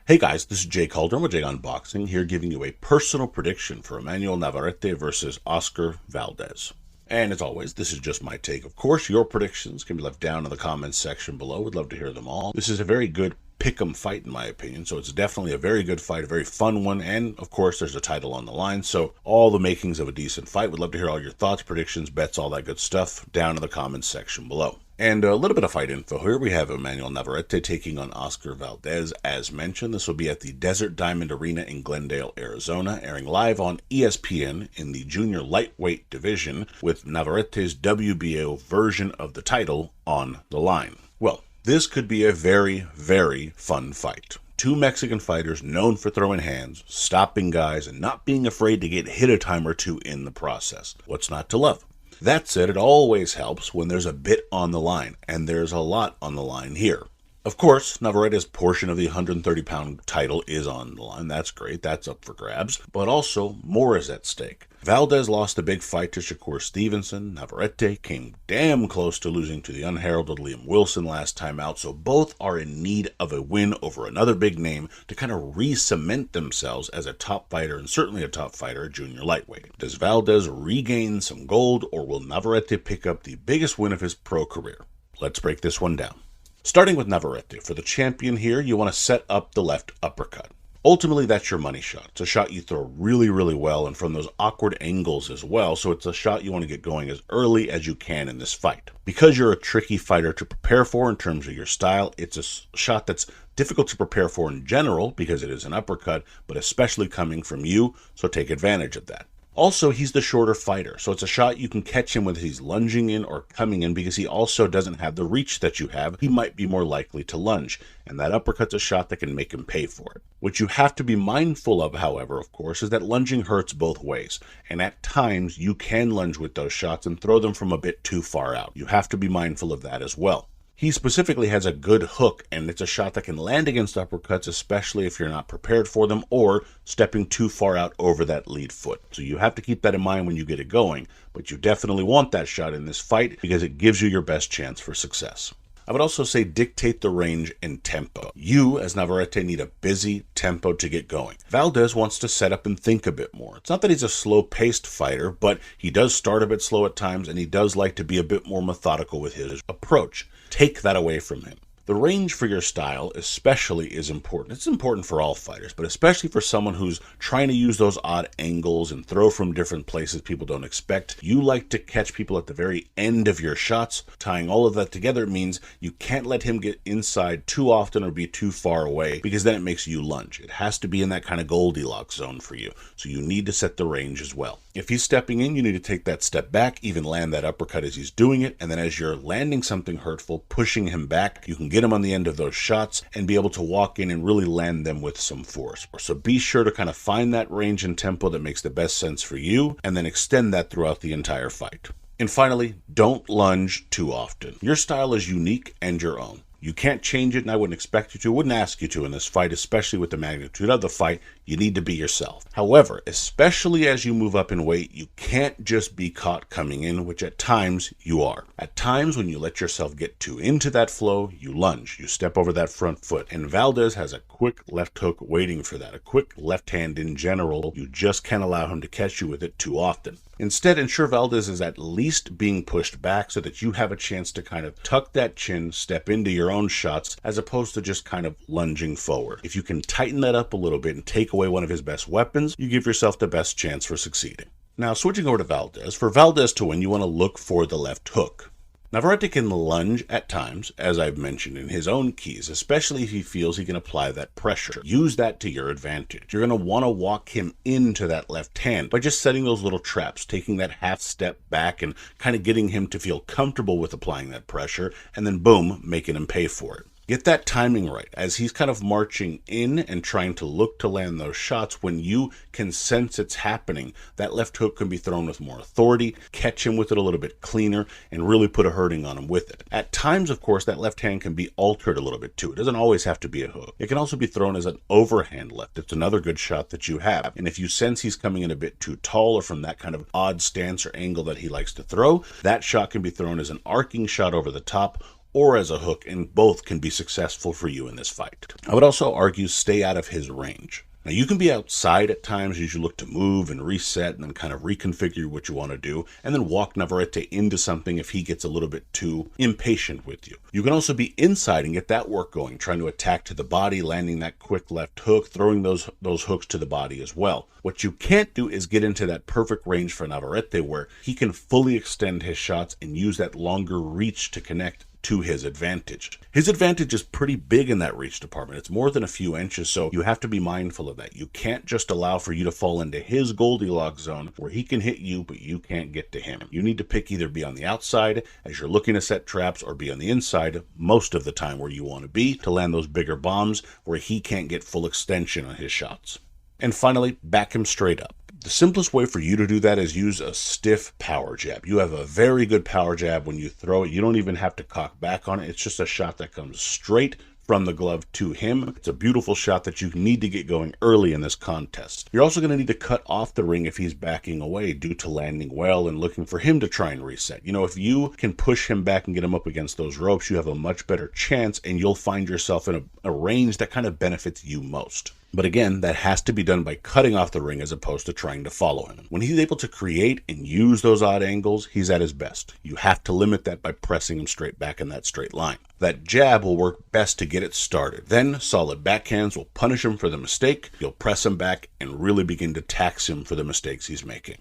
Hey guys, this is Jay Calderon with JAYONBOXING here giving you a personal prediction for Emanuel Navarrete versus Oscar Valdez. And as always, this is just my take. Of course, your predictions can be left down in the comments section below. We'd love to hear them all. This is a very good pick'em fight in my opinion, so it's definitely a very good fight, a very fun one, and of course there's a title on the line, so all the makings of a decent fight. We'd love to hear all your thoughts, predictions, bets, all that good stuff down in the comments section below. And a little bit of fight info here. We have Emanuel Navarrete taking on Oscar Valdez. As mentioned, this will be at the Desert Diamond Arena in Glendale, Arizona, airing live on ESPN in the junior lightweight division with Navarrete's WBO version of the title on the line. Well, this could be a very, very fun fight. Two Mexican fighters known for throwing hands, stopping guys, and not being afraid to get hit a time or two in the process. What's not to love? That said, it always helps when there's a bit on the line, and there's a lot on the line here. Of course, Navarrete's portion of the 130-pound title is on the line. That's great. That's up for grabs. But also, more is at stake. Valdez lost a big fight to Shakur Stevenson. Navarrete came damn close to losing to the unheralded Liam Wilson last time out, so both are in need of a win over another big name to kind of re-cement themselves as a top fighter, and certainly a top fighter at junior lightweight. Does Valdez regain some gold, or will Navarrete pick up the biggest win of his pro career? Let's break this one down. Starting with Navarrete, for the champion here, you want to set up the left uppercut. Ultimately, that's your money shot. It's a shot you throw really, really well and from those awkward angles as well, so it's a shot you want to get going as early as you can in this fight. Because you're a tricky fighter to prepare for in terms of your style, it's a shot that's difficult to prepare for in general because it is an uppercut, but especially coming from you, so take advantage of that. Also, he's the shorter fighter, so it's a shot you can catch him whether he's lunging in or coming in because he also doesn't have the reach that you have. He might be more likely to lunge, and that uppercut's a shot that can make him pay for it. What you have to be mindful of, however, of course, is that lunging hurts both ways, and at times you can lunge with those shots and throw them from a bit too far out. You have to be mindful of that as well. He specifically has a good hook, and it's a shot that can land against uppercuts, especially if you're not prepared for them or stepping too far out over that lead foot. So you have to keep that in mind when you get it going, but you definitely want that shot in this fight because it gives you your best chance for success. I would also say dictate the range and tempo. You, as Navarrete, need a busy tempo to get going. Valdez wants to set up and think a bit more. It's not that he's a slow-paced fighter, but he does start a bit slow at times, and he does like to be a bit more methodical with his approach. Take that away from him. The range for your style especially is important. It's important for all fighters, but especially for someone who's trying to use those odd angles and throw from different places people don't expect. You like to catch people at the very end of your shots. Tying all of that together means you can't let him get inside too often or be too far away because then it makes you lunge. It has to be in that kind of Goldilocks zone for you, so you need to set the range as well. If he's stepping in, you need to take that step back, even land that uppercut as he's doing it, and then as you're landing something hurtful, pushing him back, you can get him on the end of those shots and be able to walk in and really land them with some force. So be sure to kind of find that range and tempo that makes the best sense for you, and then extend that throughout the entire fight. And finally, don't lunge too often. Your style is unique and your own. You can't change it, and I wouldn't expect you to, wouldn't ask you to in this fight, especially with the magnitude of the fight. You need to be yourself. However, especially as you move up in weight, you can't just be caught coming in, which at times you are. At times, when you let yourself get too into that flow, you lunge, you step over that front foot, and Valdez has a quick left hook waiting for that, a quick left hand in general. You just can't allow him to catch you with it too often. Instead, ensure Valdez is at least being pushed back so that you have a chance to kind of tuck that chin, step into your own shots, as opposed to just kind of lunging forward. If you can tighten that up a little bit and take away one of his best weapons, you give yourself the best chance for succeeding. Now, switching over to Valdez, for Valdez to win, you want to look for the left hook. Navarrete can lunge at times, as I've mentioned, in his own keys, especially if he feels he can apply that pressure. Use that to your advantage. You're going to want to walk him into that left hand by just setting those little traps, taking that half step back and kind of getting him to feel comfortable with applying that pressure, and then boom, making him pay for it. Get that timing right as he's kind of marching in and trying to look to land those shots. When you can sense it's happening, that left hook can be thrown with more authority, catch him with it a little bit cleaner, and really put a hurting on him with it. At times, of course, that left hand can be altered a little bit too. It doesn't always have to be a hook. It can also be thrown as an overhand left. It's another good shot that you have. And if you sense he's coming in a bit too tall or from that kind of odd stance or angle that he likes to throw, that shot can be thrown as an arcing shot over the top, or as a hook, and both can be successful for you in this fight. I would also argue stay out of his range. Now, you can be outside at times as you look to move and reset and then kind of reconfigure what you want to do, and then walk Navarrete into something if he gets a little bit too impatient with you. You can also be inside and get that work going, trying to attack to the body, landing that quick left hook, throwing those hooks to the body as well. What you can't do is get into that perfect range for Navarrete where he can fully extend his shots and use that longer reach to connect to his advantage. His advantage is pretty big in that reach department. It's more than a few inches, so you have to be mindful of that. You can't just allow for you to fall into his Goldilocks zone where he can hit you, but you can't get to him. You need to pick either be on the outside as you're looking to set traps or be on the inside most of the time where you want to be to land those bigger bombs where he can't get full extension on his shots. And finally, back him straight up. The simplest way for you to do that is use a stiff power jab. You have a very good power jab when you throw it. You don't even have to cock back on it. It's just a shot that comes straight from the glove to him. It's a beautiful shot that you need to get going early in this contest. You're also going to need to cut off the ring if he's backing away due to landing well and looking for him to try and reset. You know, if you can push him back and get him up against those ropes, you have a much better chance and you'll find yourself in a range that kind of benefits you most. But again, that has to be done by cutting off the ring as opposed to trying to follow him. When he's able to create and use those odd angles, he's at his best. You have to limit that by pressing him straight back in that straight line. That jab will work best to get it started. Then solid backhands will punish him for the mistake. You'll press him back and really begin to tax him for the mistakes he's making.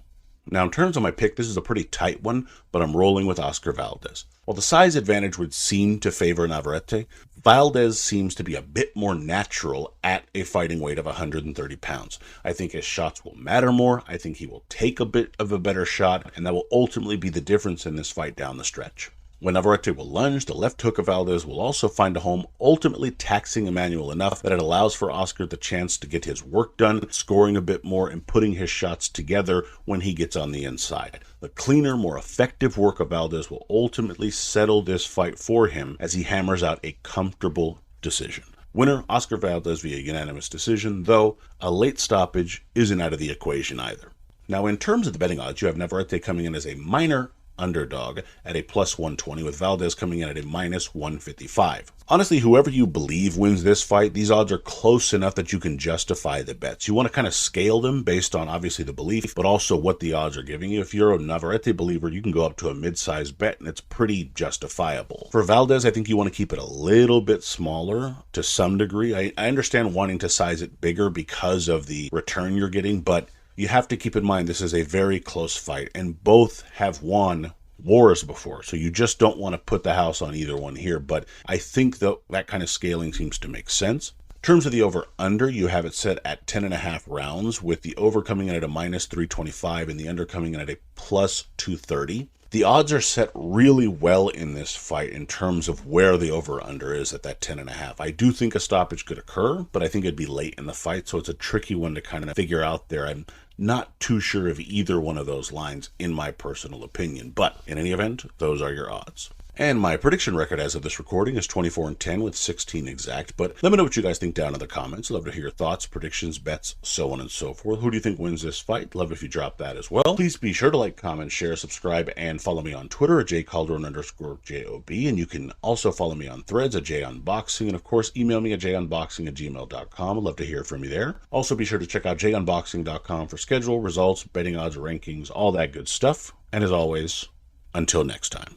Now, in terms of my pick, this is a pretty tight one, but I'm rolling with Oscar Valdez. While the size advantage would seem to favor Navarrete, Valdez seems to be a bit more natural at a fighting weight of 130 pounds. I think his shots will matter more. I think he will take a bit of a better shot, and that will ultimately be the difference in this fight down the stretch. When Navarrete will lunge, the left hook of Valdez will also find a home, ultimately taxing Emanuel enough that it allows for Oscar the chance to get his work done, scoring a bit more and putting his shots together when he gets on the inside. The cleaner, more effective work of Valdez will ultimately settle this fight for him as he hammers out a comfortable decision. Winner, Oscar Valdez via unanimous decision, though a late stoppage isn't out of the equation either. Now, in terms of the betting odds, you have Navarrete coming in as a minor underdog at a plus 120, with Valdez coming in at a minus 155. Honestly, whoever you believe wins this fight, these odds are close enough that you can justify the bets. You want to kind of scale them based on obviously the belief, but also what the odds are giving you. If you're a Navarrete believer, you can go up to a mid-sized bet and it's pretty justifiable. For Valdez, I think you want to keep it a little bit smaller to some degree. I understand wanting to size it bigger because of the return you're getting, but you have to keep in mind this is a very close fight, and both have won wars before, so you just don't want to put the house on either one here, but I think that kind of scaling seems to make sense. In terms of the over-under, you have it set at 10.5 rounds, with the over coming in at a minus 325 and the under coming in at a plus 230. The odds are set really well in this fight in terms of where the over-under is at that 10.5. I do think a stoppage could occur, but I think it'd be late in the fight, so it's a tricky one to kind of figure out there. I'm not too sure of either one of those lines, in my personal opinion, but in any event, those are your odds. And my prediction record as of this recording is 24-10 with 16 exact, but let me know what you guys think down in the comments. Love to hear your thoughts, predictions, bets, so on and so forth. Who do you think wins this fight? Love if you drop that as well. Please be sure to like, comment, share, subscribe, and follow me on Twitter at jcalderon_JOB, and you can also follow me on Threads at JAYONBOXING, and of course, email me at jayonboxing@gmail.com. I'd love to hear from you there. Also, be sure to check out jayonboxing.com for schedule, results, betting odds, rankings, all that good stuff. And as always, until next time.